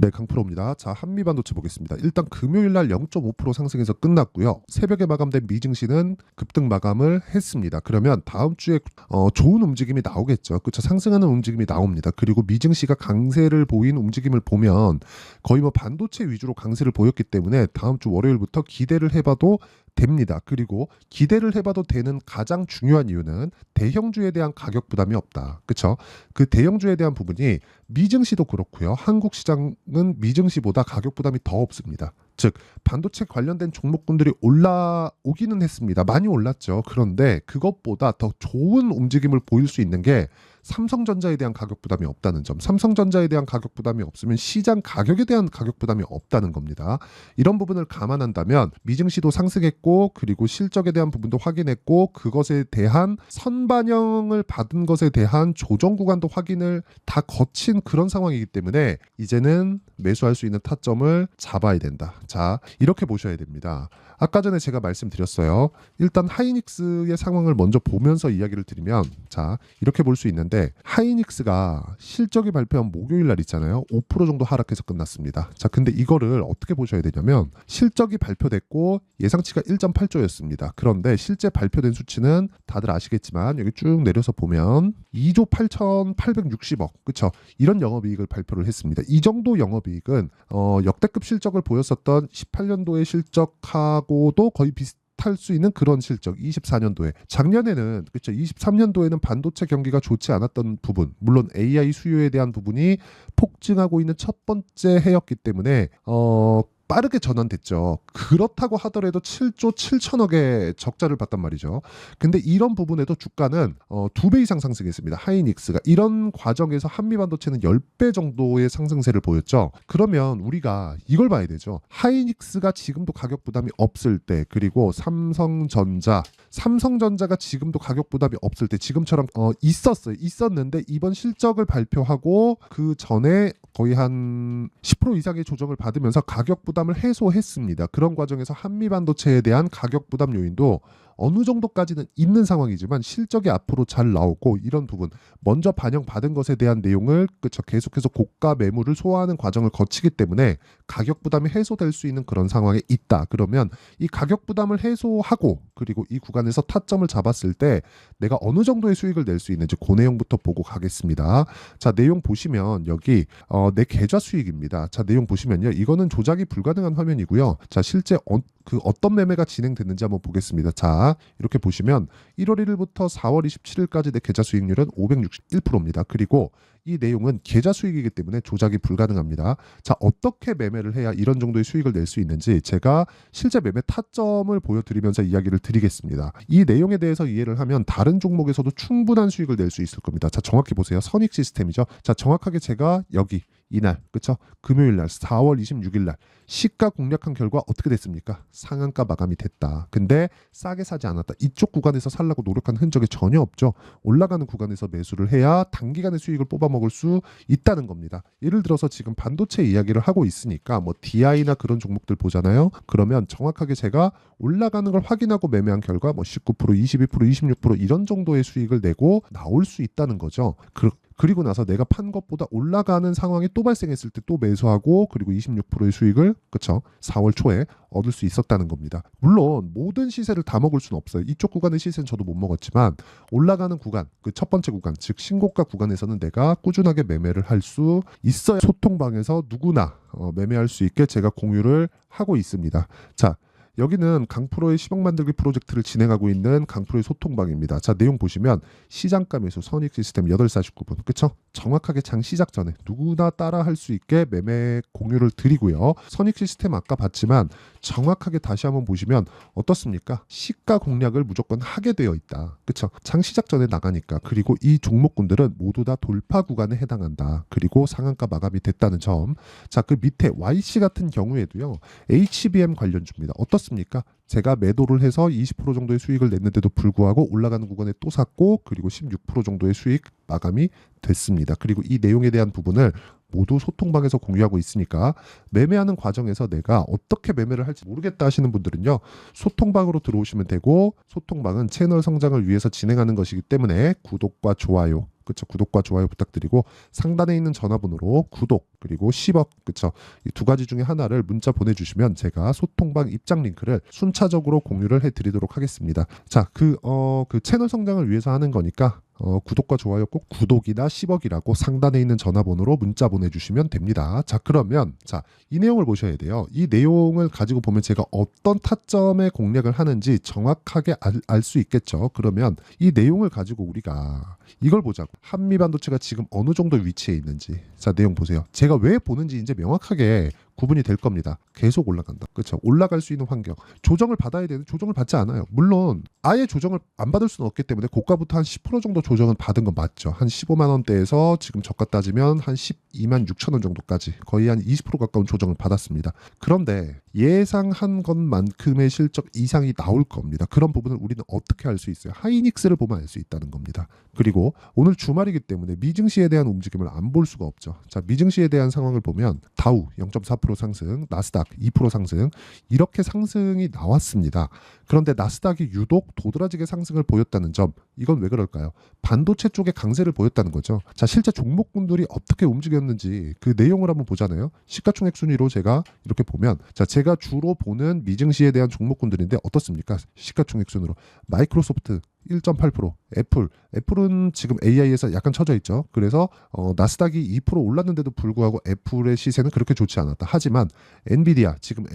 네, 강프로입니다. 자, 한미반도체 보겠습니다. 일단 금요일 날 0.5% 상승해서 끝났고요. 새벽에 마감된 미증시는 급등 마감을 했습니다. 그러면 다음 주에 좋은 움직임이 나오겠죠. 그렇죠? 상승하는 움직임이 나옵니다. 그리고 미증시가 강세를 보인 움직임을 보면 거의 뭐 반도체 위주로 강세를 보였기 때문에 다음 주 월요일부터 기대를 해봐도 됩니다. 그리고 기대를 해봐도 되는 가장 중요한 이유는 대형주에 대한 가격 부담이 없다. 그렇죠? 그 대형주에 대한 부분이 미증시도 그렇고요. 한국 시장은 미증시보다 가격 부담이 더 없습니다. 즉 반도체 관련된 종목군들이 올라오기는 했습니다. 많이 올랐죠. 그런데 그것보다 더 좋은 움직임을 보일 수 있는 게 삼성전자에 대한 가격 부담이 없다는 점. 삼성전자에 대한 가격 부담이 없으면 시장 가격에 대한 가격 부담이 없다는 겁니다. 이런 부분을 감안한다면 미증시도 상승했고 그리고 실적에 대한 부분도 확인했고 그것에 대한 선반영을 받은 것에 대한 조정 구간도 확인을 다 거친 그런 상황이기 때문에 이제는 매수할 수 있는 타점을 잡아야 된다. 자, 이렇게 보셔야 됩니다. 아까 전에 제가 말씀드렸어요. 일단 하이닉스의 상황을 먼저 보면서 이야기를 드리면 자, 이렇게 볼 수 있는데 하이닉스가 실적이 발표한 목요일 날 있잖아요. 5% 정도 하락해서 끝났습니다. 자, 근데 이거를 어떻게 보셔야 되냐면 실적이 발표됐고 예상치가 1.8조였습니다. 그런데 실제 발표된 수치는 다들 아시겠지만 여기 쭉 내려서 보면 2조 8,860억. 그렇죠? 이런 영업이익을 발표를 했습니다. 이 정도 영업이익은 역대급 실적을 보였었던 18년도의 실적하고도 거의 비슷할 수 있는 그런 실적. 24년도에 작년에는 그렇죠. 23년도에는 반도체 경기가 좋지 않았던 부분, 물론 AI 수요에 대한 부분이 폭증하고 있는 첫 번째 해였기 때문에 빠르게 전환됐죠. 그렇다고 하더라도 7조 7천억의 적자를 봤단 말이죠. 근데 이런 부분에도 주가는 2배 이상 상승했습니다. 하이닉스가. 이런 과정에서 한미반도체는 10배 정도의 상승세를 보였죠. 그러면 우리가 이걸 봐야 되죠. 하이닉스가 지금도 가격 부담이 없을 때 그리고 삼성전자가 지금도 가격 부담이 없을 때 지금처럼 있었는데 이번 실적을 발표하고 그 전에 거의 한 10% 이상의 조정을 받으면서 가격 부담을 해소했습니다. 그런 과정에서 한미반도체에 대한 가격 부담 요인도 어느 정도까지는 있는 상황이지만 실적이 앞으로 잘 나오고 이런 부분 먼저 반영받은 것에 대한 내용을 그쵸 계속해서 고가 매물을 소화하는 과정을 거치기 때문에 가격 부담이 해소될 수 있는 그런 상황에 있다. 그러면 이 가격 부담을 해소하고 그리고 이 구간에서 타점을 잡았을 때 내가 어느 정도의 수익을 낼 수 있는지 그 내용부터 보고 가겠습니다. 자, 내용 보시면 여기 내 계좌 수익입니다. 자, 내용 보시면요. 이거는 조작이 불가능한 화면이고요. 자, 실제 어떤 매매가 진행됐는지 한번 보겠습니다. 자, 이렇게 보시면 1월 1일부터 4월 27일까지 내 계좌 수익률은 561%입니다. 그리고 이 내용은 계좌 수익이기 때문에 조작이 불가능합니다. 자, 어떻게 매매를 해야 이런 정도의 수익을 낼 수 있는지 제가 실제 매매 타점을 보여드리면서 이야기를 드리겠습니다. 이 내용에 대해서 이해를 하면 다른 종목에서도 충분한 수익을 낼 수 있을 겁니다. 자, 정확히 보세요. 선익 시스템이죠. 자, 정확하게 제가 여기 이날 그쵸? 금요일 날 4월 26일 날 시가 공략한 결과 어떻게 됐습니까? 상한가 마감이 됐다. 근데 싸게 사지 않았다. 이쪽 구간에서 살라고 노력한 흔적이 전혀 없죠. 올라가는 구간에서 매수를 해야 단기간에 수익을 뽑아먹을 수 있다는 겁니다. 예를 들어서 지금 반도체 이야기를 하고 있으니까 뭐 DI나 그런 종목들 보잖아요. 그러면 정확하게 제가 올라가는 걸 확인하고 매매한 결과 뭐 19%, 22%, 26% 이런 정도의 수익을 내고 나올 수 있다는 거죠. 그리고 나서 내가 판 것보다 올라가는 상황이 또 발생했을 때 또 매수하고 그리고 26%의 수익을 그쵸 4월 초에 얻을 수 있었다는 겁니다. 물론 모든 시세를 다 먹을 수는 없어요. 이쪽 구간의 시세는 저도 못 먹었지만 올라가는 구간 그 첫 번째 구간 즉 신고가 구간에서는 내가 꾸준하게 매매를 할 수 있어야 소통방에서 누구나 매매할 수 있게 제가 공유를 하고 있습니다. 자, 여기는 강프로의 10억 만들기 프로젝트를 진행하고 있는 강프로의 소통방입니다. 자, 내용 보시면 시장가 매수 선익 시스템 8시 49분. 그쵸? 정확하게 장 시작 전에 누구나 따라 할 수 있게 매매 공유를 드리고요. 선익 시스템 아까 봤지만 정확하게 다시 한번 보시면 어떻습니까? 시가 공략을 무조건 하게 되어 있다. 그쵸? 장 시작 전에 나가니까. 그리고 이 종목군들은 모두 다 돌파 구간에 해당한다. 그리고 상한가 마감이 됐다는 점. 자, 그 밑에 YC 같은 경우에도요. HBM 관련주입니다. 어떻습니까? 제가 매도를 해서 20% 정도의 수익을 냈는데도 불구하고 올라가는 구간에 또 샀고 그리고 16% 정도의 수익 마감이 됐습니다. 그리고 이 내용에 대한 부분을 모두 소통방에서 공유하고 있으니까 매매하는 과정에서 내가 어떻게 매매를 할지 모르겠다 하시는 분들은요, 소통방으로 들어오시면 되고, 소통방은 채널 성장을 위해서 진행하는 것이기 때문에 구독과 좋아요, 그쵸, 구독과 좋아요 부탁드리고, 상단에 있는 전화번호로 구독 그리고 10억, 그쵸, 이 두 가지 중에 하나를 문자 보내주시면 제가 소통방 입장 링크를 순차적으로 공유를 해드리도록 하겠습니다. 자, 그 채널 성장을 위해서 하는 거니까 구독과 좋아요 꼭 구독이나 10억이라고 상단에 있는 전화번호로 문자 보내주시면 됩니다. 자, 그러면 이 내용을 보셔야 돼요. 이 내용을 가지고 보면 제가 어떤 타점에 공략을 하는지 정확하게 알 수 있겠죠. 그러면 이 내용을 가지고 우리가 이걸 보자고. 한미반도체가 지금 어느 정도 위치에 있는지. 자, 내용 보세요. 제가 왜 보는지 이제 명확하게 구분이 될 겁니다. 계속 올라간다. 그렇죠? 올라갈 수 있는 환경. 조정을 받아야 되는, 조정을 받지 않아요. 물론 아예 조정을 안 받을 수는 없기 때문에 고가부터 한 10% 정도 조정은 받은 건 맞죠. 한 15만 원대에서 지금 저가 따지면 한 12만 6천 원 정도까지 거의 한 20% 가까운 조정을 받았습니다. 그런데 예상한 것만큼의 실적 이상이 나올 겁니다. 그런 부분을 우리는 어떻게 알 수 있어요? 하이닉스를 보면 알 수 있다는 겁니다. 그리고 오늘 주말이기 때문에 미증시에 대한 움직임을 안 볼 수가 없죠. 자, 미증시에 대한 상황을 보면 다우 0.4% 상승, 나스닥 2% 상승, 이렇게 상승이 나왔습니다. 그런데 나스닥이 유독 도드라지게 상승을 보였다는 점, 이건 왜 그럴까요? 반도체 쪽에 강세를 보였다는 거죠. 자, 실제 종목군들이 어떻게 움직였는지 그 내용을 한번 보잖아요. 시가총액 순위로 제가 이렇게 보면, 자, 제가 주로 보는 미증시에 대한 종목군들인데 어떻습니까? 시가총액 순으로 마이크로소프트 1.8%, 애플은 지금 AI에서 약간 처져 있죠. 그래서 나스닥이 2% 올랐는데도 불구하고 애플의 시세는 그렇게 좋지 않았다. 하지만 엔비디아 지금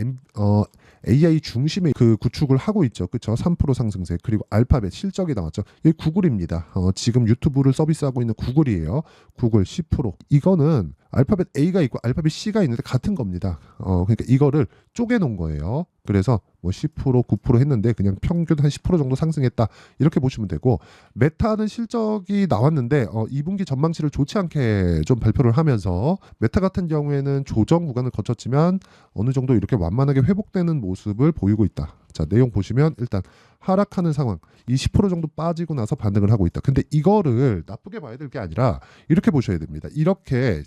AI 중심의 그 구축을 하고 있죠. 그렇죠? 3% 상승세. 그리고 알파벳 실적이 나왔죠. 이 구글입니다. 지금 유튜브를 서비스하고 있는 구글이에요. 구글 10%. 이거는 알파벳 A가 있고 알파벳 C가 있는데 같은 겁니다. 그러니까 이거를 쪼개놓은 거예요. 그래서 뭐 10%, 9% 했는데 그냥 평균 한 10% 정도 상승했다. 이렇게 보시면 되고, 메타는 실적이 나왔는데 2분기 전망치를 좋지 않게 좀 발표를 하면서, 메타 같은 경우에는 조정 구간을 거쳤지만 어느 정도 이렇게 완만하게 회복되는 모습을 보이고 있다. 자, 내용 보시면 일단 하락하는 상황, 이 10% 정도 빠지고 나서 반등을 하고 있다. 근데 이거를 나쁘게 봐야 될 게 아니라 이렇게 보셔야 됩니다. 이렇게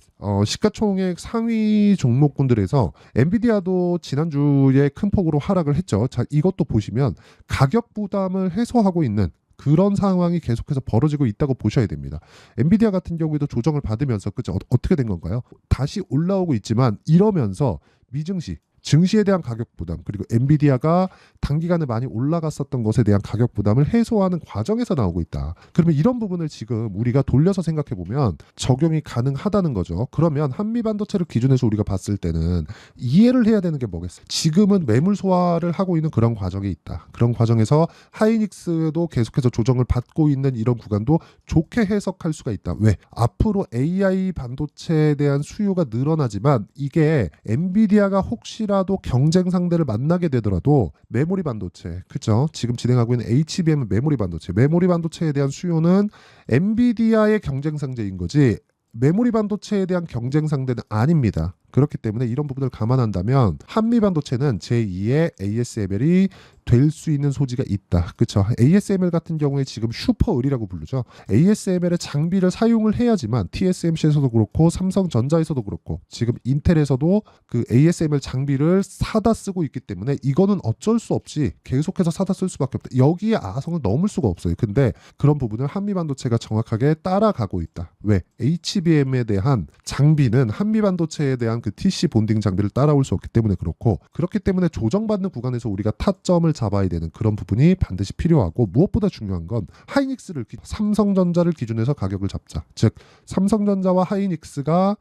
시가총액 상위 종목군들에서 엔비디아도 지난주에 큰 폭으로 하락을 했죠. 자, 이것도 보시면 가격 부담을 해소하고 있는 그런 상황이 계속해서 벌어지고 있다고 보셔야 됩니다. 엔비디아 같은 경우에도 조정을 받으면서, 그죠? 어떻게 된 건가요? 다시 올라오고 있지만 이러면서 미증시, 증시에 대한 가격 부담, 그리고 엔비디아가 단기간에 많이 올라갔었던 것에 대한 가격 부담을 해소하는 과정에서 나오고 있다. 그러면 이런 부분을 지금 우리가 돌려서 생각해 보면 적용이 가능하다는 거죠. 그러면 한미반도체를 기준해서 우리가 봤을 때는 이해를 해야 되는 게 뭐겠어요? 지금은 매물 소화를 하고 있는 그런 과정이 있다. 그런 과정에서 하이닉스도 계속해서 조정을 받고 있는 이런 구간도 좋게 해석할 수가 있다. 왜? 앞으로 AI 반도체에 대한 수요가 늘어나지만 이게 엔비디아가 혹시라도 경쟁 상대를 만나게 되더라도 메모리 반도체, 그죠? 지금 진행하고 있는 HBM 메모리 반도체에 대한 수요는 엔비디아의 경쟁 상대인 거지 메모리 반도체에 대한 경쟁 상대는 아닙니다. 그렇기 때문에 이런 부분을 감안한다면 한미 반도체는 제2의 ASML이 될 수 있는 소지가 있다. 그렇죠? ASML 같은 경우에 지금 슈퍼 을이라고 부르죠. ASML의 장비를 사용을 해야지만 TSMC에서도 그렇고 삼성전자에서도 그렇고 지금 인텔에서도 그 ASML 장비를 사다 쓰고 있기 때문에 이거는 어쩔 수 없이 계속해서 사다 쓸 수밖에 없다. 여기에 아성을 넘을 수가 없어요. 근데 그런 부분을 한미 반도체가 정확하게 따라가고 있다. 왜? HBM에 대한 장비는 한미 반도체에 대한 그 TC 본딩 장비를 따라올 수 없기 때문에 그렇고, 그렇기 때문에 조정받는 구간에서 우리가 타점을 잡아야 되는 그런 부분이 반드시 필요하고, 무엇보다 중요한 건 하이닉스를 삼성전자를 기준해서 가격을 잡자. 즉 삼성전자와 하이닉스가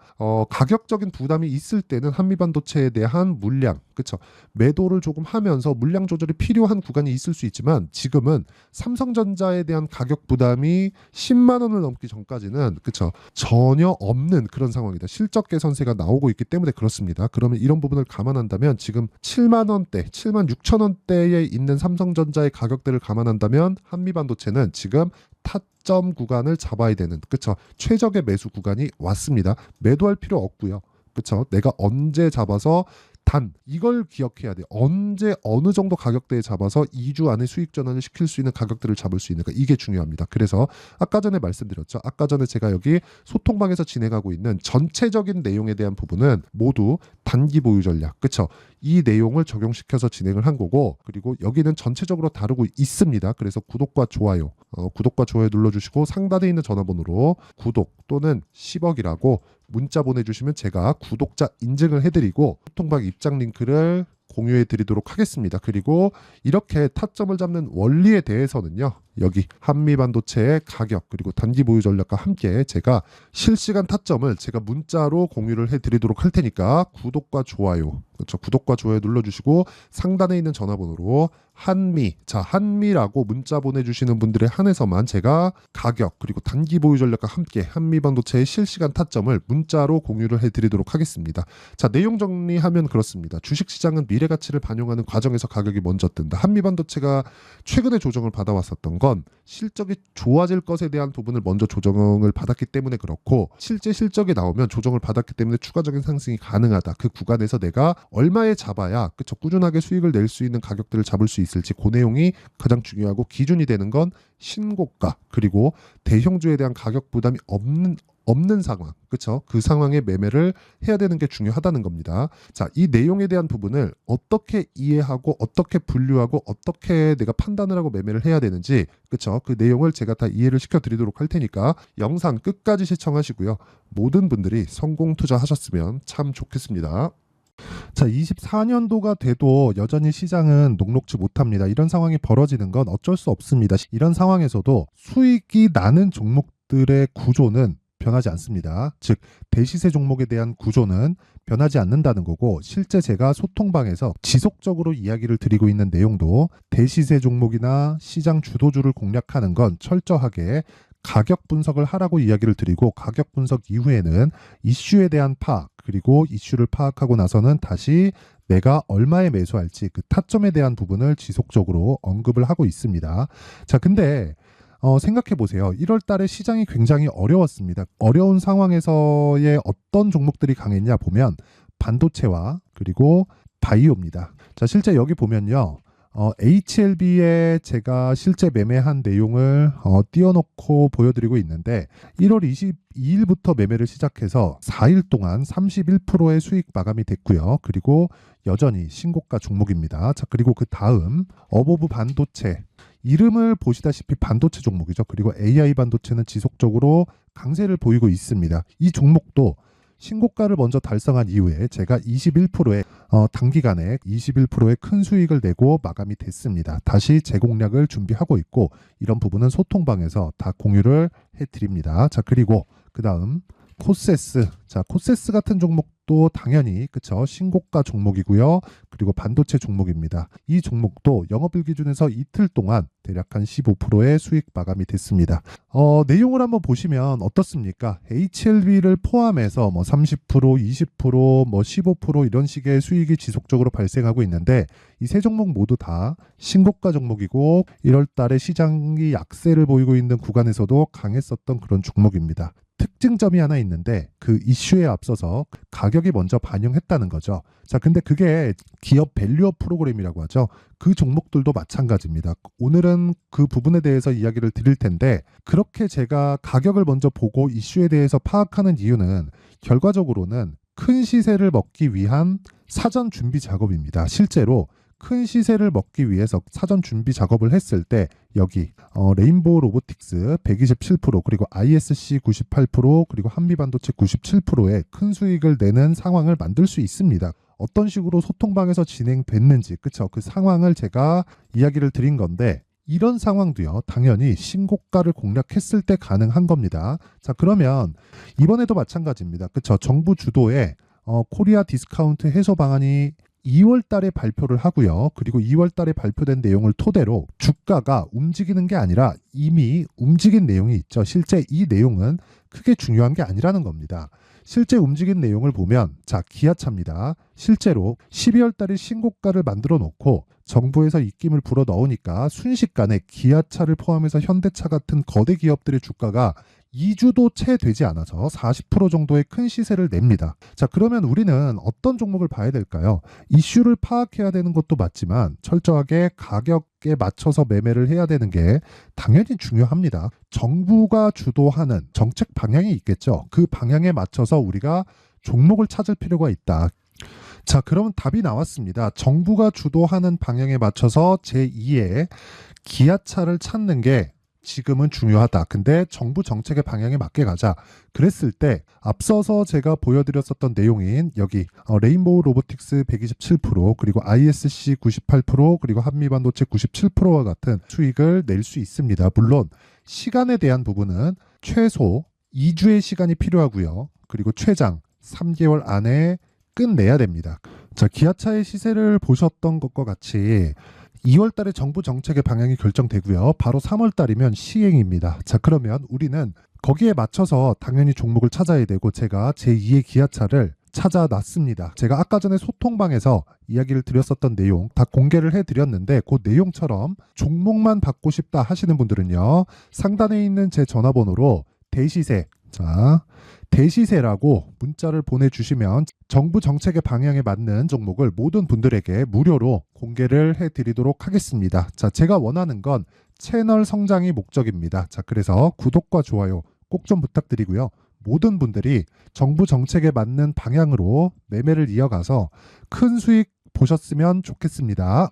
가격적인 부담이 있을 때는 한미반도체에 대한 물량, 그렇죠, 매도를 조금 하면서 물량 조절이 필요한 구간이 있을 수 있지만 지금은 삼성전자에 대한 가격 부담이 10만 원을 넘기 전까지는, 그렇죠, 전혀 없는 그런 상황이다. 실적 개선세가 나오고 있기 때문에 그렇습니다. 그러면 이런 부분을 감안한다면 지금 7만 원대, 7만 6천 원대에 있는 삼성전자의 가격대를 감안한다면 한미반도체는 지금 타점 구간을 잡아야 되는, 그렇죠, 최적의 매수 구간이 왔습니다. 매도할 필요 없고요. 그렇죠. 내가 언제 잡아서 단 이걸 기억해야 돼요. 언제 어느 정도 가격대에 잡아서 2주 안에 수익 전환을 시킬 수 있는 가격대를 잡을 수 있는가, 이게 중요합니다. 그래서 아까 전에 말씀드렸죠. 아까 전에 제가 여기 소통방에서 진행하고 있는 전체적인 내용에 대한 부분은 모두 단기 보유 전략, 그쵸? 이 내용을 적용시켜서 진행을 한 거고, 그리고 여기는 전체적으로 다루고 있습니다. 그래서 구독과 좋아요 눌러주시고 상단에 있는 전화번호로 구독 또는 10억이라고 문자 보내주시면 제가 구독자 인증을 해드리고 소통방 입장 링크를 공유해 드리도록 하겠습니다. 그리고 이렇게 타점을 잡는 원리에 대해서는요, 여기 한미반도체의 가격 그리고 단기 보유 전략과 함께 제가 실시간 타점을 제가 문자로 공유를 해 드리도록 할 테니까 구독과 좋아요, 그렇죠? 구독과 좋아요 눌러주시고 상단에 있는 전화번호로 한미라고 문자 보내주시는 분들에 한해서만 제가 가격 그리고 단기 보유 전략과 함께 한미반도체의 실시간 타점을 문자로 공유를 해드리도록 하겠습니다. 자, 내용 정리하면 그렇습니다. 주식시장은 미래 가치를 반영하는 과정에서 가격이 먼저 뜬다. 한미반도체가 최근에 조정을 받아왔었던 건 실적이 좋아질 것에 대한 부분을 먼저 조정을 받았기 때문에 그렇고, 실제 실적이 나오면 조정을 받았기 때문에 추가적인 상승이 가능하다. 그 구간에서 내가 얼마에 잡아야 그쵸 꾸준하게 수익을 낼 수 있는 가격들을 잡을 수 있을지, 그 내용이 가장 중요하고 기준이 되는 건 신고가 그리고 대형주에 대한 가격 부담이 없는 상황, 그쵸? 그 상황에 매매를 해야 되는 게 중요하다는 겁니다. 자, 이 내용에 대한 부분을 어떻게 이해하고 어떻게 분류하고 어떻게 내가 판단을 하고 매매를 해야 되는지, 그쵸? 그 내용을 제가 다 이해를 시켜드리도록 할 테니까 영상 끝까지 시청하시고요. 모든 분들이 성공 투자하셨으면 참 좋겠습니다. 자, 24년도가 돼도 여전히 시장은 녹록지 못합니다. 이런 상황이 벌어지는 건 어쩔 수 없습니다. 이런 상황에서도 수익이 나는 종목들의 구조는 변하지 않습니다. 즉, 대시세 종목에 대한 구조는 변하지 않는다는 거고, 실제 제가 소통방에서 지속적으로 이야기를 드리고 있는 내용도 대시세 종목이나 시장 주도주를 공략하는 건 철저하게 가격 분석을 하라고 이야기를 드리고, 가격 분석 이후에는 이슈에 대한 파악, 그리고 이슈를 파악하고 나서는 다시 내가 얼마에 매수할지 그 타점에 대한 부분을 지속적으로 언급을 하고 있습니다. 자, 근데 생각해 보세요. 1월 달에 시장이 굉장히 어려웠습니다. 어려운 상황에서의 어떤 종목들이 강했냐 보면 반도체와 그리고 바이오입니다. 자, 실제 여기 보면요. HLB에 제가 실제 매매한 내용을 띄워놓고 보여드리고 있는데, 1월 22일부터 매매를 시작해서 4일 동안 31%의 수익 마감이 됐고요. 그리고 여전히 신고가 종목입니다. 자, 그리고 그 다음 어보브 반도체, 이름을 보시다시피 반도체 종목이죠. 그리고 AI 반도체는 지속적으로 강세를 보이고 있습니다. 이 종목도 신고가를 먼저 달성한 이후에 제가 21%의 단기간에 21%의 큰 수익을 내고 마감이 됐습니다. 다시 재공략을 준비하고 있고, 이런 부분은 소통방에서 다 공유를 해드립니다. 자, 그리고 그 다음 코세스. 자, 코세스 같은 종목도 당연히 그쵸 신고가 종목이고요. 그리고 반도체 종목입니다. 이 종목도 영업일 기준에서 이틀 동안 대략 한 15%의 수익 마감이 됐습니다. 내용을 한번 보시면 어떻습니까? HLB를 포함해서 30%, 20%, 15% 이런 식의 수익이 지속적으로 발생하고 있는데, 이 세 종목 모두 다 신고가 종목이고 1월 달에 시장이 약세를 보이고 있는 구간에서도 강했었던 그런 종목입니다. 특징점이 하나 있는데, 그 이슈에 앞서서 가격이 먼저 반영했다는 거죠. 자, 근데 그게 기업 밸류업 프로그램이라고 하죠. 그 종목들도 마찬가지입니다. 오늘은 그 부분에 대해서 이야기를 드릴 텐데, 그렇게 제가 가격을 먼저 보고 이슈에 대해서 파악하는 이유는 결과적으로는 큰 시세를 먹기 위한 사전 준비 작업입니다. 실제로 큰 시세를 먹기 위해서 사전 준비 작업을 했을 때 여기 레인보우 로보틱스 127% 그리고 ISC 98% 그리고 한미반도체 97%의 큰 수익을 내는 상황을 만들 수 있습니다. 어떤 식으로 소통방에서 진행됐는지, 그쵸? 그 상황을 제가 이야기를 드린 건데, 이런 상황도요, 당연히 신고가를 공략했을 때 가능한 겁니다. 자, 그러면 이번에도 마찬가지입니다. 그쵸? 정부 주도의 코리아 디스카운트 해소 방안이 2월 달에 발표를 하고요. 그리고 2월 달에 발표된 내용을 토대로 주가가 움직이는 게 아니라 이미 움직인 내용이 있죠. 실제 이 내용은 크게 중요한 게 아니라는 겁니다. 실제 움직인 내용을 보면, 자, 기아차입니다. 실제로 12월 달에 신고가를 만들어 놓고 정부에서 입김을 불어 넣으니까 순식간에 기아차를 포함해서 현대차 같은 거대 기업들의 주가가 2주도 채 되지 않아서 40% 정도의 큰 시세를 냅니다. 자, 그러면 우리는 어떤 종목을 봐야 될까요? 이슈를 파악해야 되는 것도 맞지만 철저하게 가격에 맞춰서 매매를 해야 되는 게 당연히 중요합니다. 정부가 주도하는 정책 방향이 있겠죠. 그 방향에 맞춰서 우리가 종목을 찾을 필요가 있다. 자, 그러면 답이 나왔습니다. 정부가 주도하는 방향에 맞춰서 제2의 기아차를 찾는 게 지금은 중요하다. 근데 정부 정책의 방향에 맞게 가자. 그랬을 때 앞서서 제가 보여드렸었던 내용인 여기 레인보우 로보틱스 127% 그리고 ISC 98% 그리고 한미반도체 97%와 같은 수익을 낼 수 있습니다. 물론 시간에 대한 부분은 최소 2주의 시간이 필요하고요. 그리고 최장 3개월 안에 끝내야 됩니다. 자, 기아차의 시세를 보셨던 것과 같이 2월 달에 정부 정책의 방향이 결정되고요. 바로 3월 달이면 시행입니다. 자, 그러면 우리는 거기에 맞춰서 당연히 종목을 찾아야 되고 제가 제2의 기아차를 찾아놨습니다. 제가 아까 전에 소통방에서 이야기를 드렸었던 내용 다 공개를 해드렸는데 그 내용처럼 종목만 받고 싶다 하시는 분들은요. 상단에 있는 제 전화번호로 대시세, 자, 대시세라고 문자를 보내주시면 정부 정책의 방향에 맞는 종목을 모든 분들에게 무료로 공개를 해드리도록 하겠습니다. 자, 제가 원하는 건 채널 성장이 목적입니다. 자, 그래서 구독과 좋아요 꼭 좀 부탁드리고요. 모든 분들이 정부 정책에 맞는 방향으로 매매를 이어가서 큰 수익 보셨으면 좋겠습니다.